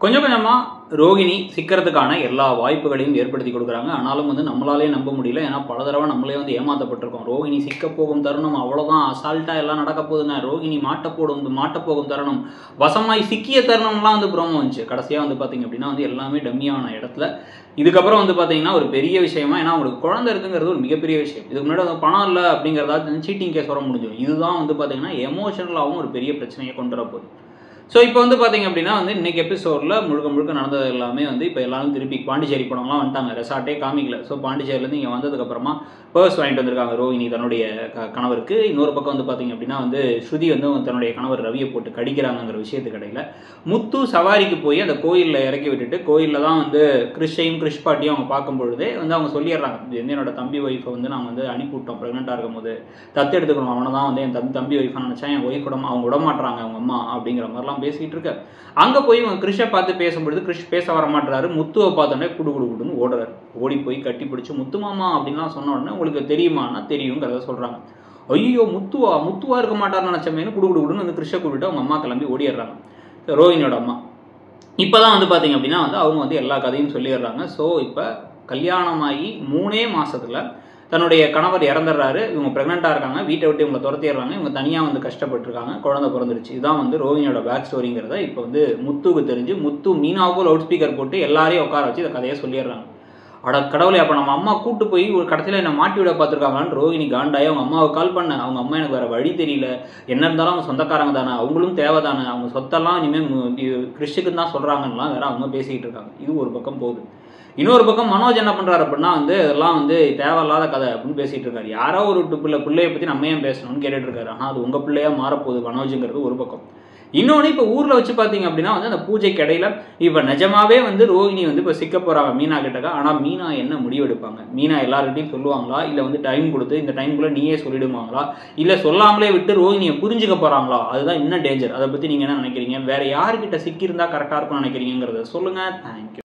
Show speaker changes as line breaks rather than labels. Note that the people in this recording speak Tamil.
கொஞ்சம் கொஞ்சமா ரோகிணி சிக்கிறதுக்கான எல்லா வாய்ப்புகளையும் ஏற்படுத்தி கொடுக்குறாங்க. ஆனாலும் நம்மளாலே நம்ப முடியல. ஏன்னா பல தடவை நம்மளே ஏமாற்றப்பட்டிருக்கோம். ரோகிணி சிக்க போகும் தருணம் அவ்வளோதான், அசால்ட்டா எல்லாம் நடக்க போகுதுங்க, ரோகிணி மாட்டப்போகும் தருணம், வசமாய் சிக்கிய தருணம்லாம் ப்ரோமோ வந்துச்சு. கடைசியாக பார்த்தீங்க அப்படின்னா எல்லாமே டம்மியான இடத்துல. இதுக்கப்புறம் பார்த்தீங்கன்னா ஒரு பெரிய விஷயமா, ஏன்னா அவங்களுக்கு குழந்தை இருக்குங்கிறது ஒரு மிகப்பெரிய விஷயம். இதுக்கு முன்னாடி பணம் இல்லை அப்படிங்கிறதா சீட்டிங் கேஸ் வர முடிஞ்சிடும். இதுதான் பார்த்தீங்கன்னா எமோஷனலாகவும் ஒரு பெரிய பிரச்சனையை கொண்டு வரப்போகுது. ஸோ இப்போ பார்த்தீங்க அப்படின்னா இன்னைக்கு எபிசோடில் முழுக்க முழுக்க நடந்தது எல்லாமே இப்போ எல்லாரும் திருப்பி பாண்டிச்சேரி படம்லாம் வந்துட்டாங்க. ரெசார்ட்டே காமிக்கல. ஸோ பாண்டிச்சேரியிலேருந்து இங்கே வந்ததுக்கப்புறமா பர்ஸ் வாங்கிட்டு வந்திருக்காங்க ரோஹிணி தன்னுடைய கணவருக்கு. இன்னொரு பக்கம் பார்த்தீங்க அப்படின்னா ஸ்ருதி தன்னுடைய கணவர் ரவியை போட்டு கடிக்கிறாங்கிற விஷயத்துக்கு இடையில முத்து சவாரிக்கு போய் அந்த கோயிலில் இறக்கி விட்டுட்டு, கோயிலில் தான் கிறிஷையும் கிறிஷ் பாட்டியும் அவங்க பார்க்கும்பொழுதே அவங்க சொல்லிடுறாங்க, என்னோட தம்பி ஒய்ஃபை நாங்கள் அனுப்பிவிட்டோம் ப்ரெக்னெண்ட்டாக இருக்கும் போது, தத்து எடுத்துக்கணும், அவனை தான் என் தம்பி ஒய்ஃபாக நினச்சேன், என் ஒய்ஃப் அவங்க விடமாட்டுறாங்க அவங்க அம்மா அப்படிங்கிற மாதிரிலாம் பேசிகிட்டு இருக்க. அங்கே போய் இவங்க கிறிஷை பார்த்து பேசும்பொழுது கிறிஷ் பேச வர மாட்டுறாரு. முத்துவை பார்த்தோன்னே குடுன்னு ஓடுறாரு. ஓடி போய் கட்டி பிடிச்சி முத்து மாமா அப்படின்லாம் சொன்ன உடனே உங்களுக்கு தெரியுமானா தெரியுங்கிறத சொல்கிறாங்க. ஐயோ முத்துவா இருக்க மாட்டார்னு நினச்சமேனு குடுன்னு கிறிஷை கூப்பிட்டு அவங்க அம்மா கிளம்பி ஓடிடுறாங்க, ரோஹிணியோட அம்மா. இப்போ தான் பார்த்தீங்க அப்படின்னா அவங்க எல்லா கதையும் சொல்லிடுறாங்க. ஸோ இப்போ கல்யாணமாகி 3 மாதத்தில் தன்னுடைய கணவர் இறந்துடுறாரு. இவங்க ப்ரெக்னெண்ட்டாக இருக்காங்க. வீட்டை விட்டு இவங்களை துரத்திடுறாங்க. இவங்க தனியாக கஷ்டப்பட்டுருக்காங்க. குழந்தை பிறந்துருச்சு. இதுதான் ரோஹிணியோட பேக் ஸ்டோரிங்கிறத இப்போ முத்துவுக்கு தெரிஞ்சு முத்து மீனாவுக்கும் லவுட் ஸ்பீக்கர் போட்டு எல்லாரையும் உட்கார வச்சு இந்த கதையை சொல்லிடுறாங்க. அட கடவுளே, அப்போ நம்ம அம்மா கூட்டு போய் ஒரு கடைசியில் என்னை மாட்டி விட பார்த்துருக்காங்களான்னு ரோஹிணி காண்டாயே அவங்க அம்மாவுக்கு கால் பண்ண. அவங்க அம்மா எனக்கு வேறு வழி தெரியல, என்ன இருந்தாலும் அவங்க சொந்தக்காரங்க தானே, அவங்களும் தேவை தானே, அவங்க சொத்தெல்லாம் இனிமேல் கிறிஷுக்கு தான் சொல்கிறாங்கலாம் வேற அவங்க பேசிக்கிட்டு இருக்காங்க. இது ஒரு பக்கம் போகுது. இன்னொரு பக்கம் மனோஜ் என்ன பண்ணுறாரு அப்படின்னா இதெல்லாம் தேவையில்லாத கதை அப்படின்னு பேசிகிட்டு இருக்காரு. யாரோ ஒரு பிள்ளையை பற்றி நம்ம ஏன் பேசணும்னு கேட்டுட்டு இருக்காரு. ஆனால் அது உங்கள் பிள்ளையா மாறப்போகுது மனோஜுங்கிறது ஒரு பக்கம். இன்னொன்று இப்போ ஊரில் வச்சு பார்த்தீங்க அப்படின்னா அந்த பூஜைக்கு இடையில இப்போ நிஜமாவே ரோஹிணி இப்போ சிக்க போகிறாங்க மீனா கிட்டக்க. ஆனால் மீனா என்ன முடிவு எடுப்பாங்க? மீனா எல்லாருக்கிட்டையும் சொல்லுவாங்களா, இல்லை டைம் கொடுத்து இந்த டைமுக்குள்ளே நீயே சொல்லிடுவாங்களா, இல்லை சொல்லாமலே விட்டு ரோஹிணியை புரிஞ்சுக்க போகிறாங்களா? அதுதான் இன்னும் டேஞ்சர். அதை பற்றி நீங்கள் என்ன நினைக்கிறீங்க? வேறு யாருக்கிட்ட சிக்கியிருந்தா கரெக்டாக இருக்கும்னு நினைக்கிறீங்கிறத சொல்லுங்கள். தேங்க்யூ.